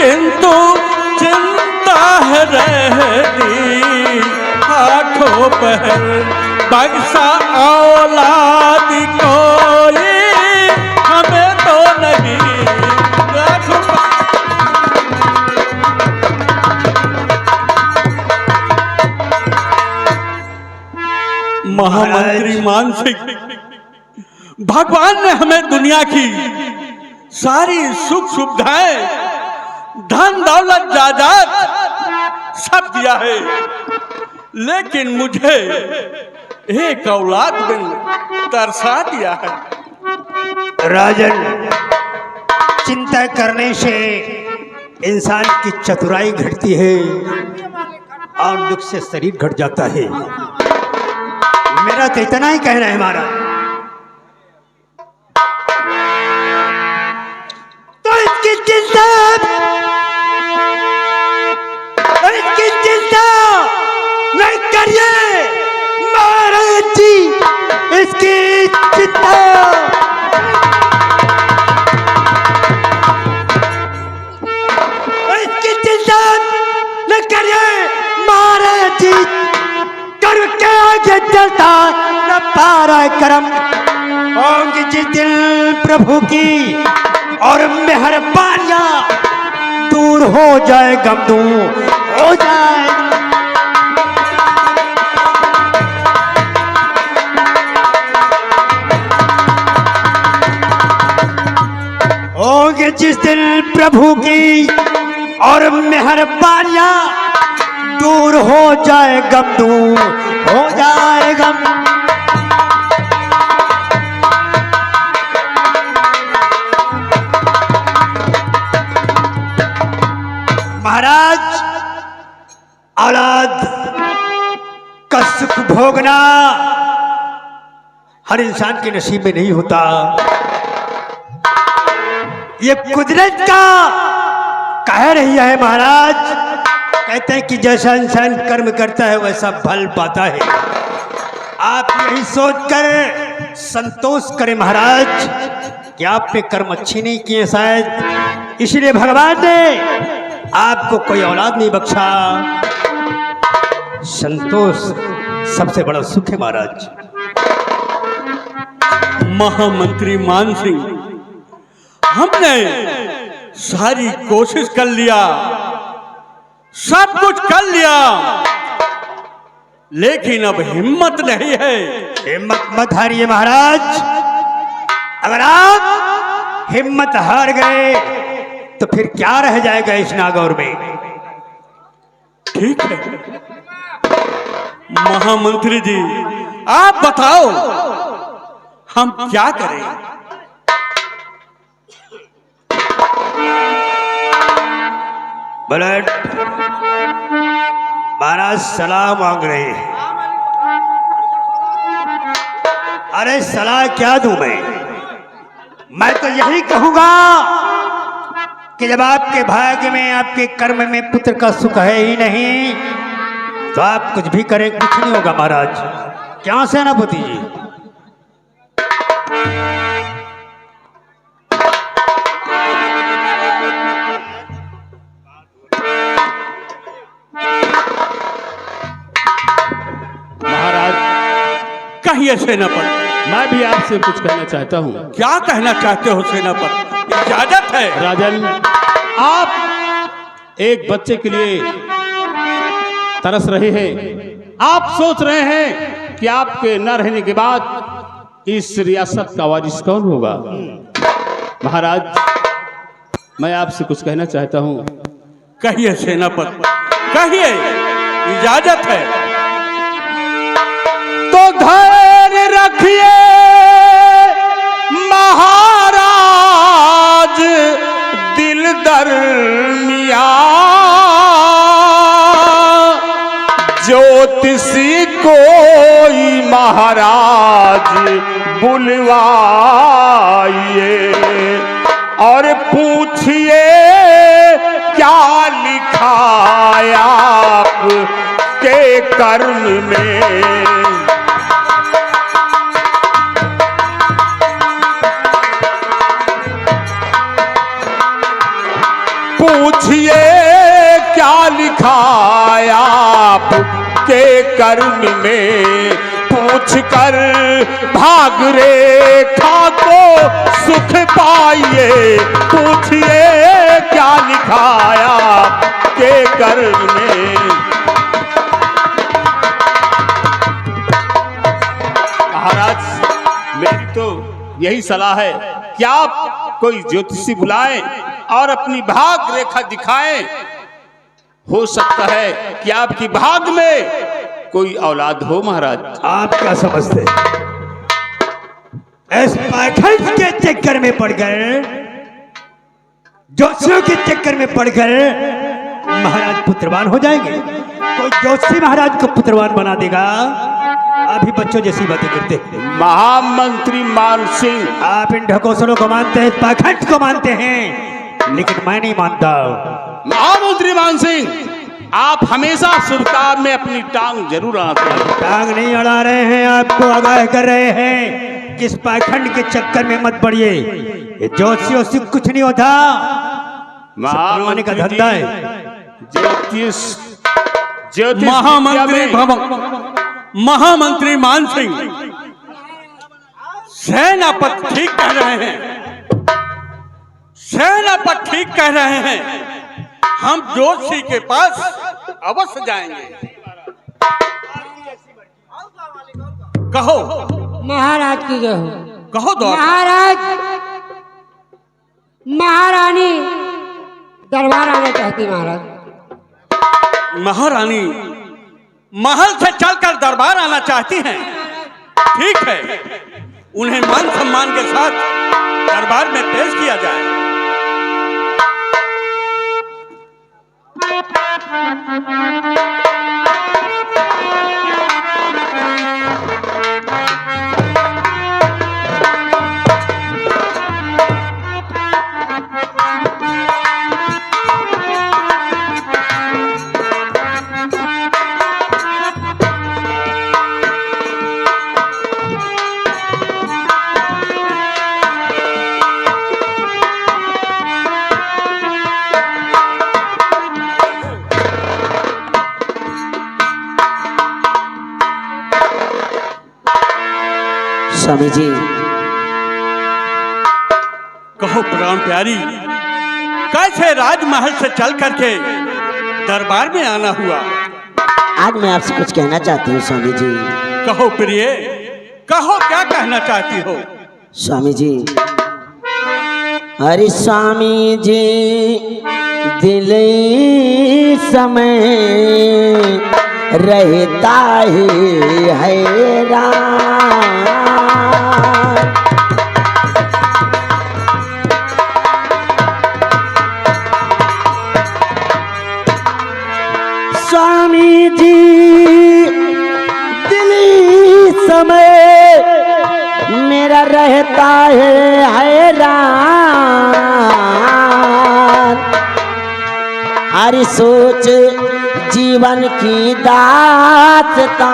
किंतु चिंता है रहती आँखों पर। बक्सा औलाद कोई हमें तो नहीं। महामंत्री मान सिंह, भगवान ने हमें दुनिया की सारी सुख सुविधाएं, धन दौलत जायदाद सब दिया है, लेकिन मुझे एक औलाद बिन तरसा दिया है। राजन, चिंता करने से इंसान की चतुराई घटती है और दुख से शरीर घट जाता है। मेरा तो इतना ही कहना है महाराज। तो इसकी चिंता नहीं करिए महाराज जी, इसकी चिंता न करिए महाराज जी। कर्म के आगे चलता न पारा करम। होंगी जिस दिल प्रभु की और मेहरबानियां, दूर हो जाए गम, दूर हो जाए। होंगे जिस दिल प्रभु की और मेहरबानियां, दूर हो जाए गम, दूर हो जाए गम। महाराज, औलाद का सुख भोगना हर इंसान के नसीब में नहीं होता। ये कुदरत का कह रही है महाराज। कहते हैं कि जैसा इंसान कर्म करता है वैसा फल पाता है। आप यही सोचकर संतोष करें महाराज कि आपने कर्म अच्छी नहीं किए शायद, इसलिए भगवान ने आपको कोई औलाद नहीं बख्शा। संतोष सबसे बड़ा सुख है महाराज। महामंत्री मान सिंह, हमने सारी कोशिश कर लिया, सब कुछ कर लिया, लेकिन अब हिम्मत नहीं है। हिम्मत मत हारिए महाराज। अगर आप हिम्मत हार गए तो फिर क्या रह जाएगा इस नागौर में। ठीक है महामंत्री जी, आप बताओ हम क्या करें। बुलेट महाराज सलाह मांग रहे हैं। अरे सलाह क्या दूं मैं तो यही कहूंगा कि जब आपके भाग्य में, आपके कर्म में पुत्र का सुख है ही नहीं, तो आप कुछ भी करें कुछ नहीं होगा महाराज। क्या सेनापति जी? कहिए सेनापति। मैं भी आपसे कुछ कहना चाहता हूँ। क्या कहना चाहते हो सेनापति? इजाजत है। राजन, आप एक बच्चे के लिए तरस रहे हैं। आप सोच रहे हैं कि आपके न रहने के बाद इस रियासत का वारिस कौन होगा। महाराज, मैं आपसे कुछ कहना चाहता हूँ। कहिए सेनापति, कहिए, इजाजत है। तो धैर्य रखिए महाराज, दिल दरमिया, ज्योतिषी कोई महाराज बुलवाइए और पूछिए क्या लिखा आप के कर्म में। पूछिए क्या लिखा आप के कर्म में, पूछ कर भाग रेखा को सुख पाइए। पूछिए क्या लिखा आप के कर्म में। महाराज मेरी तो यही सलाह है कि आप कोई ज्योतिषी बुलाएं और अपनी भाग रेखा दिखाएं। हो सकता है कि आपकी भाग में कोई औलाद हो। महाराज आप क्या समझते हैं? इस पाखंड के चक्कर में पड़ गए, ज्योतिषियों के चक्कर में पड़ गए, महाराज पुत्रवान हो जाएंगे। कोई ज्योतिषी महाराज को पुत्रवान बना देगा? अभी बच्चों जैसी बातें करते हैं। महामंत्री मान सिंह, आप इन ढकोसलों को मानते हैं, पाखंड को मानते हैं, लेकिन मैं नहीं मानता। महामंत्री मान सिंह, आप हमेशा शुभ काम में अपनी टांग जरूर अड़ाते हैं। टांग नहीं अड़ा रहे हैं, आपको आगाह कर रहे हैं कि इस पाखंड के चक्कर में मत पड़िए। ये ज्योतिषियों से कुछ नहीं होता, महामंत्री का धंधा है। ज्योतिष महामंत्री मान सिंह, सेनापति ठीक कह रहे हैं, सेनापति ठीक कह रहे हैं। हम ज्योतिषी के पास अवश्य जाएंगे। कहो महाराज की जय हो। कहो दो। महाराज, महारानी दरबार आना चाहती। महाराज, महारानी महल से चलकर दरबार आना चाहती हैं। ठीक है, उन्हें मान सम्मान के साथ दरबार में पेश किया जाए। स्वामी जी, कहो प्राण प्यारी, कैसे राजमहल से चल करके दरबार में आना हुआ? आज मैं आपसे कुछ कहना चाहती हूँ स्वामी जी। कहो प्रिय, कहो क्या कहना चाहती हो? स्वामी जी, अरे स्वामी जी, दिल समय रहता है हैरान। स्वामी जी, दिल समय मेरा रहता है हैरान। हर सोच जीवन की दास्तां,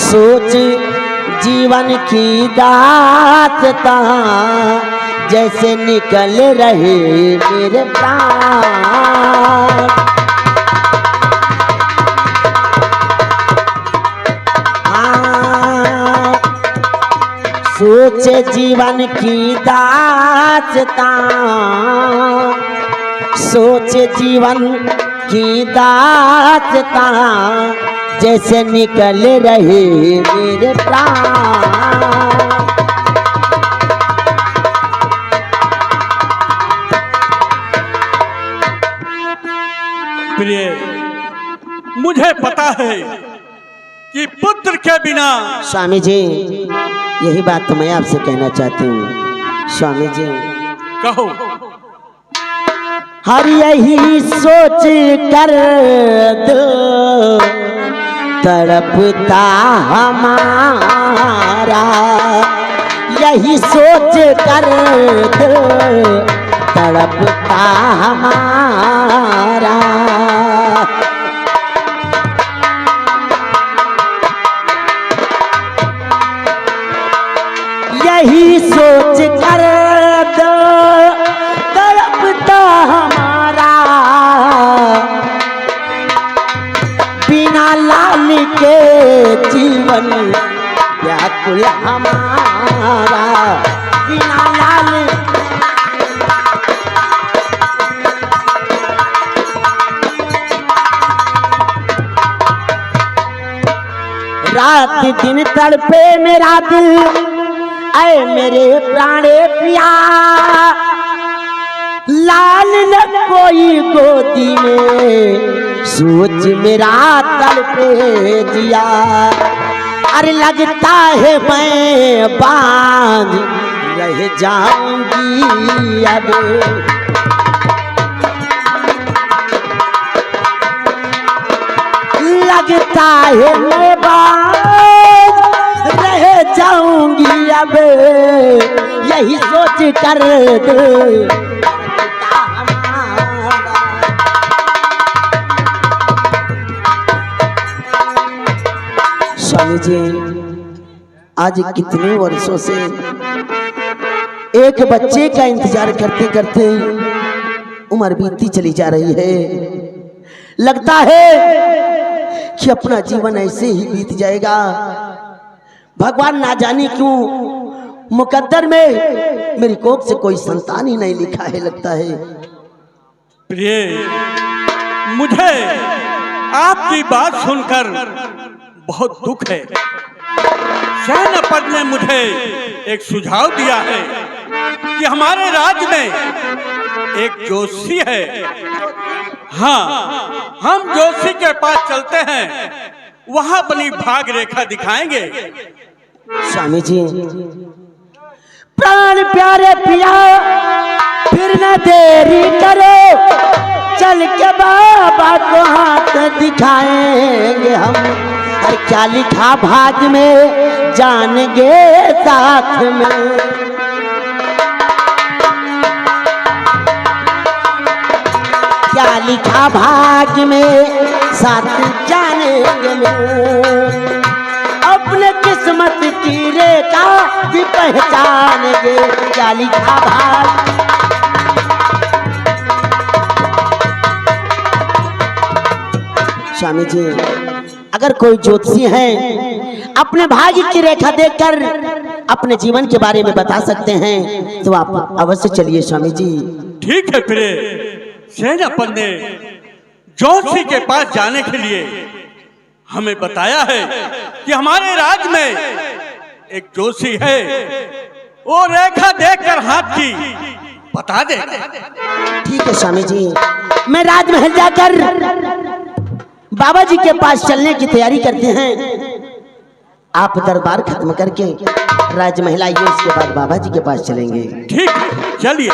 सोच जीवन की दास्तां, जैसे निकल रहे मेरे प्राण। सोच जीवन की दास्तां, सोच जीवन की दास्तां, जैसे निकल रहे मेरे प्राण। प्रिय, मुझे पता है कि पुत्र के बिना। स्वामी जी, यही बात तो मैं आपसे कहना चाहती हूँ। स्वामी जी, कहो। हर यही सोच कर दिल तड़पता हमारा, यही सोच कर दिल तड़पता हमारा। यही सोच कर दो तड़पता रात दिन तड़पे मेरा दिल, ऐ मेरे प्राणे पिया, लाल न कोई गोदी में, सोच मेरा तड़पे जिया। अरे लगता है मैं बांझ रह जाऊंगी अब, लगता है मैं बांझ रह जाऊंगी अब, यही सोच कर स्वामी जी, आज कितने वर्षों से एक बच्चे का इंतजार करते करते उम्र बीतती चली जा रही है। लगता है कि अपना जीवन ऐसे ही बीत जाएगा। भगवान ना जाने क्यों मुकद्दर में मेरी कोख से कोई संतान ही नहीं लिखा है। लगता है प्रिय, मुझे आपकी बात सुनकर बहुत दुख है। सेनापति ने मुझे एक सुझाव दिया है कि हमारे राज्य में एक जोशी है। हाँ, हम जोशी के पास चलते हैं, वहां अपनी भाग रेखा दिखाएंगे। स्वामी जी, प्राण प्यारे पिया, फिर न देरी करो, चल के बाबा को हाथ दिखाएंगे हम। और क्या लिखा भाग में जानेंगे साथ में, क्या लिखा भाग में साथ जानेंगे में, अपने किस्मत की रेखा भी पहचानेंगे। क्या लिखा भाग, स्वामी जी, अगर कोई ज्योतिषी है अपने भाग्य की रेखा देखकर अपने जीवन के बारे में बता सकते हैं तो आप अवश्य चलिए स्वामी जी। ठीक है प्रिय, सेनापति ने जोशी के पास जाने के लिए हमें बताया है कि हमारे राज्य में एक जोशी है, वो रेखा देखकर हाथ की बता दे। ठीक है स्वामी जी, मैं राजमहल जाकर बाबा जी के पास चलने की तैयारी करते हैं। आप दरबार खत्म करके राजमहल आइए, उसके बाद बाबा जी के पास चलेंगे। ठीक है, चलिए।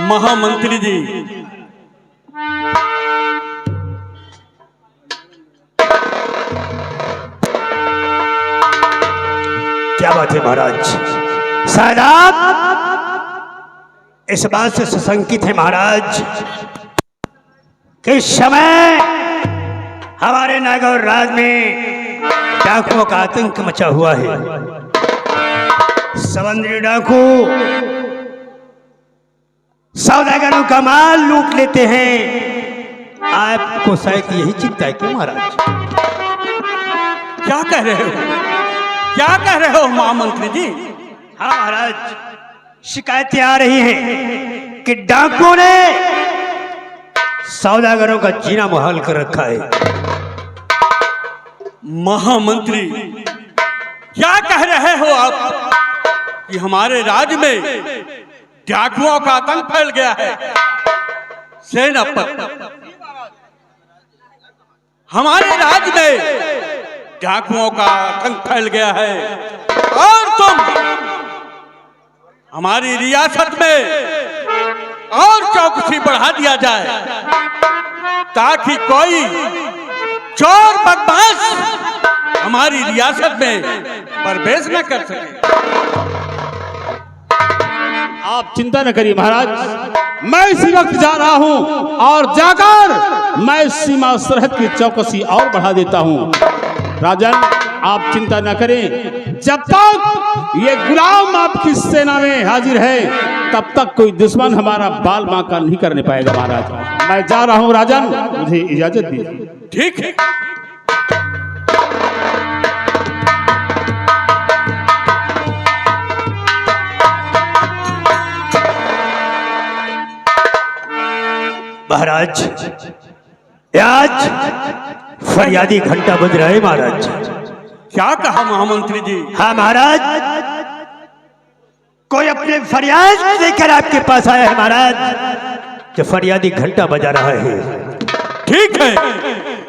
महामंत्री जी, क्या बात है महाराज? शायद आप इस बात से सुशंकित है महाराज कि इस समय हमारे नागौर राज में डाकुओं का आतंक मचा हुआ है। समुद्री डाकू सौदागरों का माल लूट लेते हैं। आपको शायद यही चिंता है क्यों महाराज? क्या कह रहे हो? क्या कह रहे हो महामंत्री जी? हाँ महाराज, शिकायतें आ रही हैं कि डाकुओं ने सौदागरों का जीना मुहाल कर रखा है। महामंत्री, क्या कह रहे हो आप कि हमारे राज्य में डाकुओं का आतंक फैल गया है? सेनापति, हमारे राज्य में डाकुओं का आतंक फैल गया है और तुम हमारी रियासत में और चौकसी बढ़ा दिया जाए ताकि कोई चोर बदमाश हमारी रियासत में प्रवेश न कर सके। आप चिंता न करिए महाराज, मैं इसी वक्त जा रहा हूं और जाकर मैं सीमा सरहद की चौकसी और बढ़ा देता हूं। राजन, आप चिंता न करें, जब तक ये गुलाम आपकी सेना में हाजिर है तब तक कोई दुश्मन हमारा बाल बांका नहीं करने पाएगा महाराज। मैं जा रहा हूं राजन, मुझे इजाजत दीजिए। ठीक है। महाराज आज फरियादी घंटा बज रहा है महाराज। क्या कहा महामंत्री जी? हाँ महाराज, कोई अपने फरियाद लेकर आपके पास आया है महाराज। जो फरियादी घंटा बजा रहा है। ठीक है,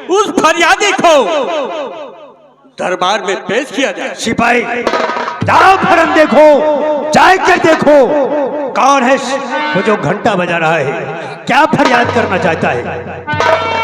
उस फरियादी को दरबार में पेश किया जाए। सिपाही जाओ फरम देखो, जाकर देखो कौन है वो जो घंटा बजा रहा है, क्या फरियाद करना चाहता है।